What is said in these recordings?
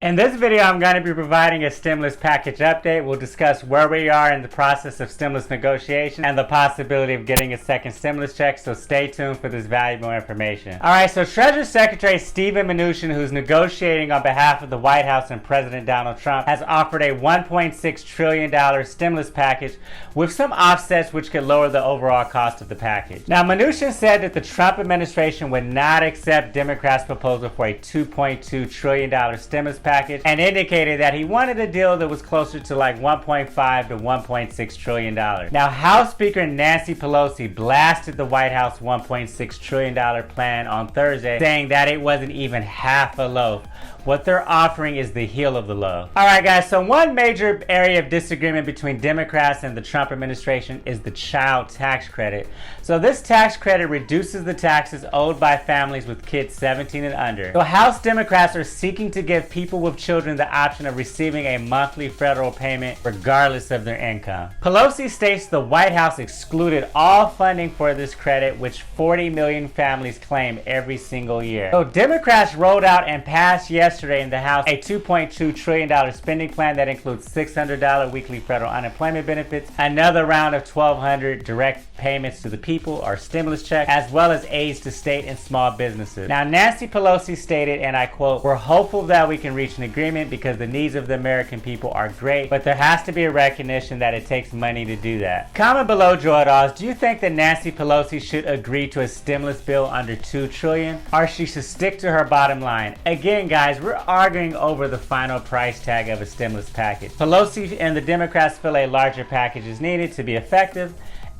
In this video, I'm going to be providing a stimulus package update. We'll discuss where we are in the process of stimulus negotiation and the possibility of getting a second stimulus check, so stay tuned for this valuable information. Alright, so Treasury Secretary Steven Mnuchin, who's negotiating on behalf of the White House and President Donald Trump, has offered a $1.6 trillion stimulus package with some offsets which could lower the overall cost of the package. Now, Mnuchin said that the Trump administration would not accept Democrats' proposal for a $2.2 trillion stimulus package and indicated that he wanted a deal that was closer to like $1.5 to $1.6 trillion. Now, House Speaker Nancy Pelosi blasted the White House $1.6 trillion plan on Thursday, saying that it wasn't even half a loaf. What they're offering is the heel of the loaf. Alright guys, so one major area of disagreement between Democrats and the Trump administration is the child tax credit. So this tax credit reduces the taxes owed by families with kids 17 and under. So House Democrats are seeking to give people with children the option of receiving a monthly federal payment regardless of their income. Pelosi states the White House excluded all funding for this credit, which 40 million families claim every single year. So Democrats rolled out and passed yesterday in the House a $2.2 trillion spending plan that includes $600 weekly federal unemployment benefits, another round of $1,200 direct payments to the people or stimulus check, as well as aids to state and small businesses. Now, Nancy Pelosi stated, and I quote, "We're hopeful that we can reach an agreement because the needs of the American people are great, but there has to be a recognition that it takes money to do that." Comment below, Joe, do you think that Nancy Pelosi should agree to a stimulus bill under $2 trillion, or she should stick to her bottom line? Again, guys, we're arguing over the final price tag of a stimulus package. Pelosi and the Democrats feel a larger package is needed to be effective,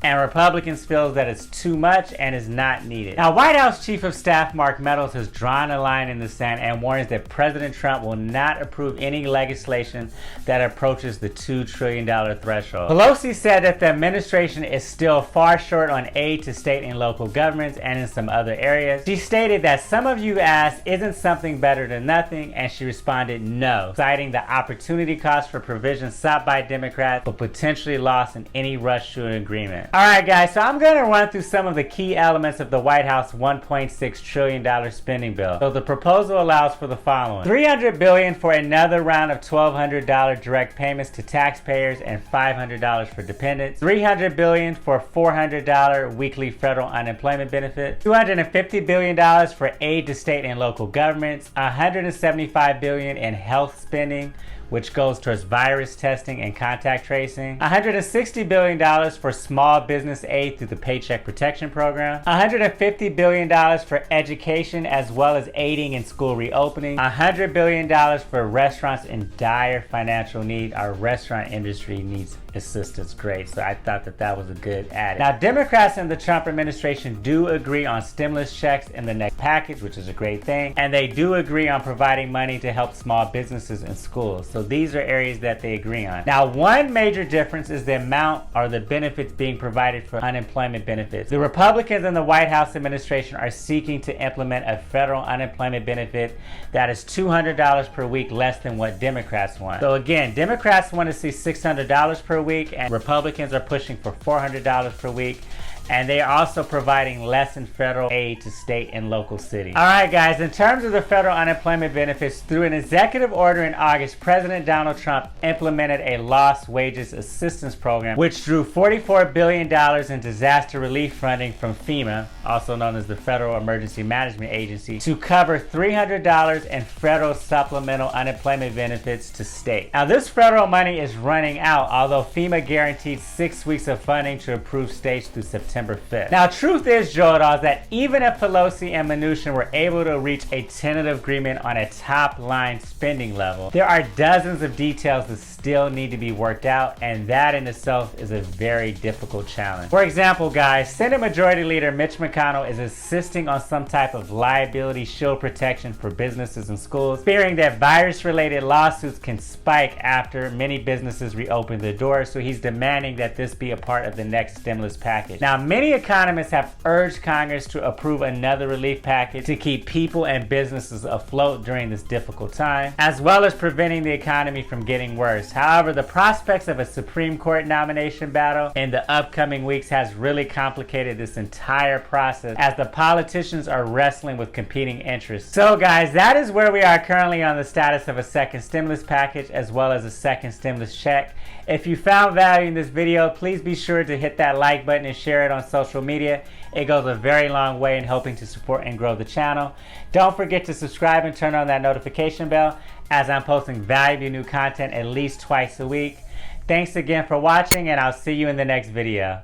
and Republicans feel that it's too much and is not needed. Now, White House Chief of Staff Mark Meadows has drawn a line in the sand and warns that President Trump will not approve any legislation that approaches the $2 trillion threshold. Pelosi said that the administration is still far short on aid to state and local governments and in some other areas. She stated that some of you asked, isn't something better than nothing? And she responded no, citing the opportunity cost for provisions sought by Democrats but potentially lost in any rush to an agreement. Alright guys, so I'm going to run through some of the key elements of the White House $1.6 trillion spending bill. So the proposal allows for the following: $300 billion for another round of $1,200 direct payments to taxpayers and $500 for dependents, $300 billion for $400 weekly federal unemployment benefit, $250 billion for aid to state and local governments, $175 billion in health spending, which goes towards virus testing and contact tracing, $160 billion for small business aid through the Paycheck Protection Program, $150 billion for education as well as aiding in school reopening, $100 billion for restaurants in dire financial need. Our restaurant industry needs assistance great, so I thought that that was a good add. Now, Democrats and the Trump administration do agree on stimulus checks in the next package, which is a great thing, and they do agree on providing money to help small businesses and schools. So these are areas that they agree on. Now, one major difference is the amount or the benefits being provided for unemployment benefits. The Republicans and the White House administration are seeking to implement a federal unemployment benefit that is $200 per week less than what Democrats want. So again, Democrats want to see $600 per week, and Republicans are pushing for $400 per week. And they are also providing less in federal aid to state and local cities. Alright guys, in terms of the federal unemployment benefits, through an executive order in August, President Donald Trump implemented a lost wages assistance program, which drew $44 billion in disaster relief funding from FEMA, also known as the Federal Emergency Management Agency, to cover $300 in federal supplemental unemployment benefits to states. Now, this federal money is running out, although FEMA guaranteed 6 weeks of funding to approved states through September 5th. Now, truth is, Joe, that even if Pelosi and Mnuchin were able to reach a tentative agreement on a top line spending level, there are dozens of details that still need to be worked out, and that in itself is a very difficult challenge. For example, guys, Senate Majority Leader Mitch McConnell is insisting on some type of liability shield protection for businesses and schools, fearing that virus-related lawsuits can spike after many businesses reopen their doors, so he's demanding that this be a part of the next stimulus package. Now, many economists have urged Congress to approve another relief package to keep people and businesses afloat during this difficult time, as well as preventing the economy from getting worse. However, the prospects of a Supreme Court nomination battle in the upcoming weeks has really complicated this entire process, as the politicians are wrestling with competing interests. So guys, that is where we are currently on the status of a second stimulus package as well as a second stimulus check. If you found value in this video, please be sure to hit that like button and share it on social media. It goes a very long way in helping to support and grow the channel. Don't forget to subscribe and turn on that notification bell, as I'm posting valuable new content at least twice a week. Thanks again for watching, and I'll see you in the next video.